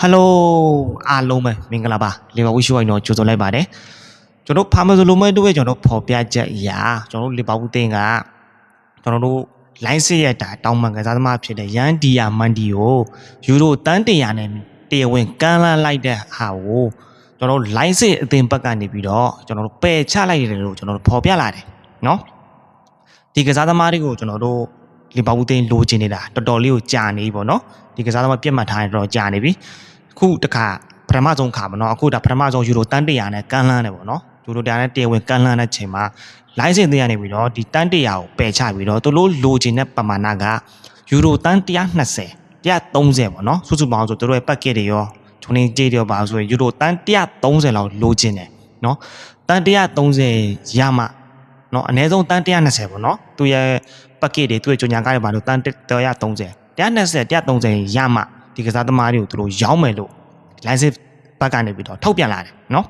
Hello အားလုံးပဲမင်္ဂလာပါလီဗာပူးရှိုးအိုင်တော့ကြိုဆိုလိုက်ပါတယ်ကျွန်တော်ဖာမဆိုလိုမဲတို့ရဲ့ကျွန်တော်ဖော်ပြချက်အရာကျွန်တော်လီဗာပူးတင်းကကျွန်တော်တို့လိုင်းစစ်ရတာတောင်းပန်ကစားသမားဖြစ်တဲ့ရန်ဒီယာမန်ဒီကိုယူရိုတန်း100နဲ့တရားဝင်ကမ်းလှမ်းလိုက်တဲ့ဟာကိုကျွန်တော်လိုင်းစစ်အသင်းဘက်ကနေပြီးတော့ကျွန်တော်တို့ပယ်ချလိုက်တယ်လို့ကျွန်တော်တို့ဖော်ပြလာတယ်နော်ဒီကစားသမားတွေကိုကျွန်တော်တို့လီဗာပူးတင်းလိုချင်နေတာတော်တော်လေးကိုကြာနေပြီပေါ့နော်ဒီကစားသမားပြတ်မှတ်ထားရင်တော့ကြာနေပြီအခုတခါပထမဆုံးခါမနော်အခုဒါပထမဆုံးယူရိုတန်း100နဲ့ကမ်းလှမ်းတယ်ပေါ့နော်ယူရို100နဲ့တရားဝင်ကမ်းလှမ်းတဲ့ချိန်မှာလိုင်းစင်သေးရနေပြီးတော့ဒီတန်း100ကိုပယ်ချပြီးတော့သူတို့လိုချင်တဲ့ပမာဏကယူရိုတန်း120 130ပေါ့နော်စုစုပေါင်းဆိုသူတို့ရဲ့ packet တွေရောဂျုံနေကြေးတွေရောပါဆိုရင်ယူရိုတန်း130လောက်လိုချင်တယ်နော်တန်း130ရမှနော်အနည်းဆုံးတန်း120ပေါ့နော်သူရဲ့ packet တွေသူ့ရဲ့ကြော်ညာကားတွေပါလို့တန်း130 130ရမှဒီကစားသမားတွေကိုသူတို့ရောင်းမယ်လို့လိုင်းစစ်ဘက်ကနေပြီးတော့ထုတ်ပြန်လာတယ်နော်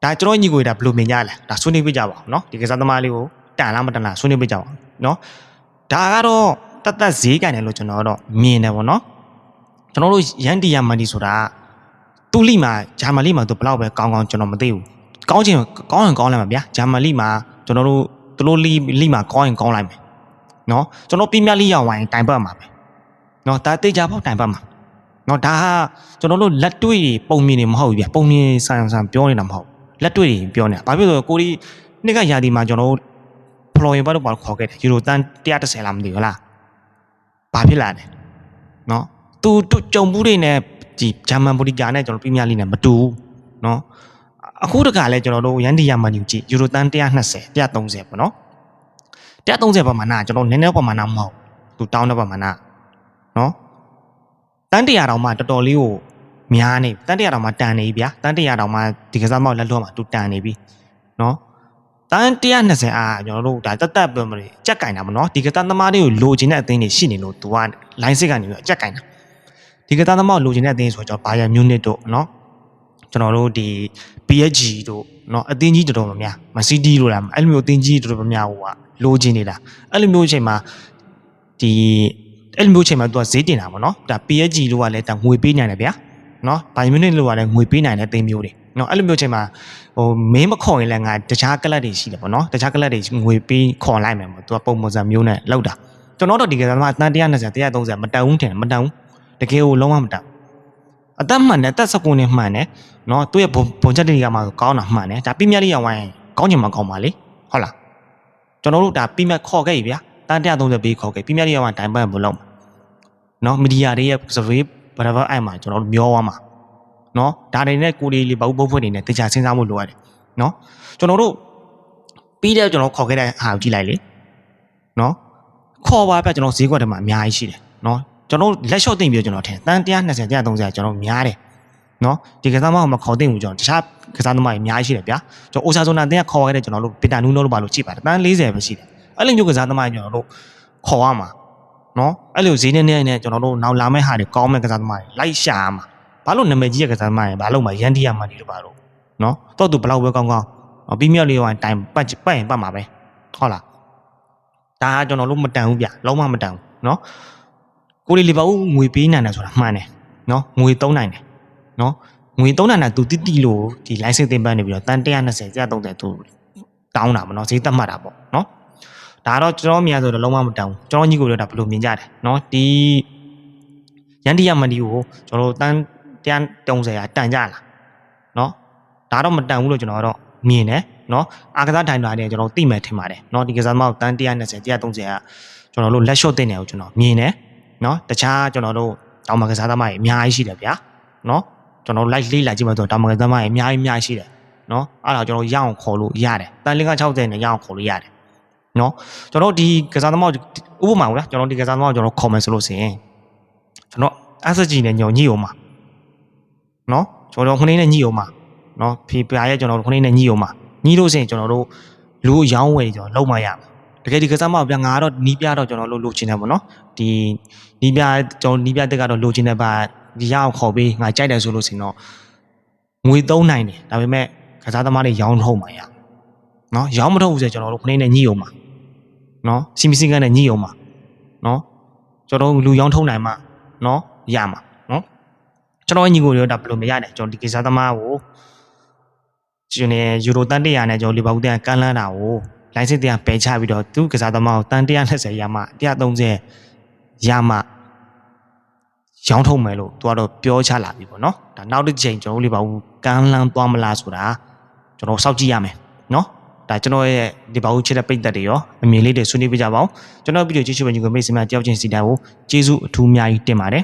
ဒါကျွန်တော်ညီကိုဒါဘယ်လိုမြင်ကြလဲဒါဆွေးနွေးပြကြပါအောင်နော်ဒီကစားသမားလေးကိုတန်လားမတန်လားဆွေးနွေးပြကြပါအောင်နော်ဒါကတော့တတ်ဈေးကန်တယ်လို့ကျွန်တော်တော့မြင်တယ်ပေါ့နော်ကျွန်တော်တို့ရန်ဒီယာမန်ဒီဆိုတာသူ့လိမှာဂျာမန်လိမှာသူဘယ်လောက်ပဲကောင်းကျွန်တော်မသိဘူးကောင်းလိုက်မှာဗျာဂျာမန်လိမှာကျွန်တော်တို့သူတို့လိမှာကောင်းလိုက်မယ်နော်ကျွန်တော်ပြင်းပြလိရောက်ဝိုင်းတိုင်ပတ်မှာပဲနော်ဒါတေချာပေါက်တိုင်ပတ်မှာနော်ဒါဟာကျွန်တော်တို့လက်တွေ့ပုံမြင်နေမဟုတ်ဘူးဗျပုံမြင်ဆန်ပြောနေတာမဟုတ်လက်တွေ့ပြောနေတာဘာဖြစ်လို့ကိုဒီနှစ်ကရာဒီမှာကျွန်တော်တို့ဖလော်ရင်ဘတ်တော့ခေါ်ခဲ့တယ်ယူရိုတန်း130လားမသိဘူးလားဘာဖြစ်လာလဲနော်သူကြုံမှုတွေနဲ့ဒီဂျာမန်ပိုလီကာနဲ့ကျွန်တော်ပြင်းပြလိနဲ့မတူဘူးနော်အခုတခါလဲကျွန်တော်တို့ရန်ဒီယာမန်ယူကြည့်ယူရိုတန်း120 130ပေါ့နော်130ပမာဏကျွန်တော်နည်းနည်းပမာဏမဟုတ်သူတောင်းတဲ့ပမာဏနော်တန်း100တောင်မှတော်တော်လေးကိုများနေတန်း100တောင်မှတန်နေပြီဗျာတန်း100တောင်မှဒီကစားမောက်လက်လွှတ်မှာသူတန်နေပြီနော်တန်း120အားကျွန်တော်တို့ဒါတက်ပြောမလို့ကြက်ကင်တာမနော်ဒီကစားသမားတွေကိုလိုချင်တဲ့အသင်းတွေရှိနေလို့သူကလိုင်းစစ်ကနေပြီးကြက်ကင်တာဒီကစားသမားလိုချင်တဲ့အသင်းဆိုတော့ဘာယာမြူနစ်တို့နော်ကျွန်တော်တို့ဒီ PSG တို့နော်အသင်းကြီးတော်တော်များများမစီးတီးလို့လားအဲ့လိုမျိုးအသင်းကြီးတော်တော်များဟိုကလိုချင်နေတာအဲ့လိုမျိုးအချိန်မှာဒီအဲ့လိုမျိုးချိန်မှာသူကဈေးတင်တာပေါ့နော်ဒါ PSG လို့ကလည်းဒါငွေပေးနိုင်တယ်ဗျာနော်ဘိုင်မြူနစ်လို့ကလည်းငွေပေးနိုင်တဲ့အသင်းမျိုးတွေနော်အဲ့လိုမျိုးချိန်မှာဟိုမင်းမခေါ်ရင်လည်းငါတခြားကလပ်တွေရှိတယ်ပေါ့နော်တခြားကလပ်တွေငွေပေးခေါ်လိုက်မယ်ပေါ့သူကပုံစံမျိုးနဲ့လောက်တာကျွန်တော်တို့ဒီကစားသမားတန်း120 130မတန်ဘူးထင်မတန်ဘူးတကယ်ကိုလုံးဝမတန်အသက်မှန်တယ်အသက်19နှစ်မှန်တယ်နော်သူ့ရဲ့ဘုံချက်တွေကမှကောင်းတာမှန်တယ်ဒါပြင်းပြလေးရောင်းဝိုင်းကောင်းချင်မှကောင်းပါလေဟုတ်လားကျွန်တော်တို့ဒါပြင်းပြခေါ်ခဲ့ပြီဗျာတန်း130ပေးခေါ်ခဲ့ပြင်းပြလေးရောင်းဝိုင်းတိုင်ပတ်ဘလုံးနော်မီဒီယာတွေရဲ့ survey ဘာသာအဲ့မှာကျွန်တော်တို့မျောသွားမှာနော်ဒါတွေနဲ့ကိုယ်လေးဘာဘူးဘုတ်ဖွဲ့နေနဲ့တခြားစဉ်းစားမှုလိုရတယ်နော်ကျွန်တော်တို့ပြီးတဲ့ကျွန်တော်ခေါ်ခဲ့တဲ့ဟာကိုကြည့်လိုက်လေနော်ခေါ်ပါပြကျွန်တော်ဈေးကွက်ထဲမှာအများကြီးရှိတယ်နော်ကျွန်တော်လက်လျှော့သိမ့်ပြီးကျွန်တော်ထင်တန်း120 130ကျွန်တော်များတယ်နော်ဒီကစားသမားကမခေါ်သိမ့်ဘူးကျွန်တော်တခြားကစားသမားတွေအများကြီးရှိတယ်ဗျာကျွန်တော်အိုဆာဇိုနာအတင်းကခေါ်ခဲ့တဲ့ကျွန်တော်တို့ပီတာနူးနိုးလို့ပါလို့ကြည့်ပါတယ်တန်း40ပဲရှိတယ်အဲ့လိုမျိုးကစားသမားကျွန်တော်တို့ခေါ်ရမှာနော်အဲ့လိုဈေးနဲ့ကျွန်တော်တို့နောက်လာမဲ့ဟာတွေကောင်းမဲ့ကစားသမားတွေလိုက်ရှာရမှာဘာလို့နာမည်ကြီးရဲ့ကစားသမားတွေဘာလို့မှရန်ဒီယာမန်ဒီတို့ပါတော့နော်တော့သူဘလောက်ပဲကောင်းပြီးမြောက်လေးဟိုတိုင်ပတ်ရင်ပတ်မှာပဲဟုတ်လားဒါကျွန်တော်တို့မတန်ဘူးဗျလုံးဝမတန်ဘူးနော်ကိုလီပါဦးငွေပေးနိုင်တယ်ဆိုတာမှန်တယ်နော်ငွေသုံးနိုင်တယ်နော်ငွေသုံးနိုင်တာသူတိလို့ဒီ license တင်ပန်းနေပြီးတော့တန်120 130သူတောင်းတာပေါ့နော်ဈေးတက်မှတ်တာပေါ့နော်ဒါတော့ကျွန်တော်မြင်ဆိုတော့လုံးဝမတန်ဘူးကျွန်တော်ညီကိုတို့ဒါဘယ်လိုမြင်ကြတယ်နော်ဒီရန်ဒီယာမန်ဒီကိုကျွန်တော်တန်130ရာတန်ကြလားနော်ဒါတော့မတန်ဘူးလို့ကျွန်တော်ကတော့မြင်တယ်နော်အာကစားထိုင်တာနဲ့ကျွန်တော်သိမယ်ထင်ပါတယ်နော်ဒီကစားသမားကိုတန်120 130ကကျွန်တော်တို့လက်လျှော့တင်တယ်ကိုကျွန်တော်မြင်တယ်နော်တခြားကျွန်တော်တို့တောင်မကစားသမားတွေအများကြီးရှိတယ်ဗျာနော်ကျွန်တော် live လေးလာကြည့်မှဆိုတောင်မကစားသမားတွေအများကြီးရှိတယ်နော်အဲ့ဒါကျွန်တော်ရအောင်ခေါ်လို့ရတယ်တန်60နဲ့ရအောင်ခေါ်လို့ရတယ်နော်ကျွန်တော်ဒီကစားသမားဥပမာဟုတ်လားကျွန်တော်ဒီကစားသမားကျွန်တော်ခေါ်မယ်ဆိုလို့ဆိုရင်ကျွန်တော် SG နဲ့ညိုညိအောင်မှာနော်ကျွန်တော်ခုနေနဲ့ညိအောင်မှာနော်ဖီပြားရဲ့ကျွန်တော်ခုနေနဲ့ညိအောင်မှာညိလို့ဆိုရင်ကျွန်တော်တို့လူရောင်းဝယ်ကျွန်တော်လုံးမရတကယ်ဒီကစားသမားပြငါတော့နီးပြတော့ကျွန်တော်လိုချင်တယ်ပေါ့နော်ဒီနီးပြကျွန်တော်နီးပြတက်ကတော့လိုချင်တယ်ပါဒီရအောင်ခေါ်ပေးငါကြိုက်တယ်ဆိုလို့ဆိုရင်တော့ငွေသုံးနိုင်တယ်ဒါပေမဲ့ကစားသမားတွေရောင်းထုတ်မှာရနော်ရောင်းမထုတ်ဘူးဆိုကျွန်တော်တို့ခုနေနဲ့ညိအောင်မှာနော်စီမီစင်ကနဲ့ညိအောင်မှာနော်ကျွန်တော်လူရောင်းထုတ်နိုင်မှာနော်ရမှာနော် ကျွန်တော်ညီကိုရောဒါဘယ်လိုမရနဲ့ကျွန်တော်ဒီကစားသမားကိုကျွန်တော်ယူရိုတန်100နဲ့ကျွန်တော်လီဗာပူးတန်ကမ်းလန်းတာကိုလိုင်စင်တင်ပယ်ချပြီးတော့သူကစားသမားကိုတန်120ရမှ130ရမှရောင်းထုတ်မယ်လို့သူကတော့ပြောချလာပြီပေါ့နော်ဒါနောက်တစ်ချိန်ကျွန်တော်လီဗာပူးကမ်းလန်းသွားမလားဆိုတာကျွန်တော်စောင့်ကြည့်ရမယ်နော်ဒါကျွန်တော်ရဲ့လီဗာပူးချစ်တဲ့ပိတ်သက်တွေရောအမြင်လေးတွေဆွေးနွေးပြကြပါအောင်ကျွန်တော်ဗီဒီယိုကြည့်ရှုပေးညီကိုမိတ်ဆွေများတယောက်ချင်းစီတိုင်းကိုကျေးဇူးအထူးအများကြီးတင်ပါတယ်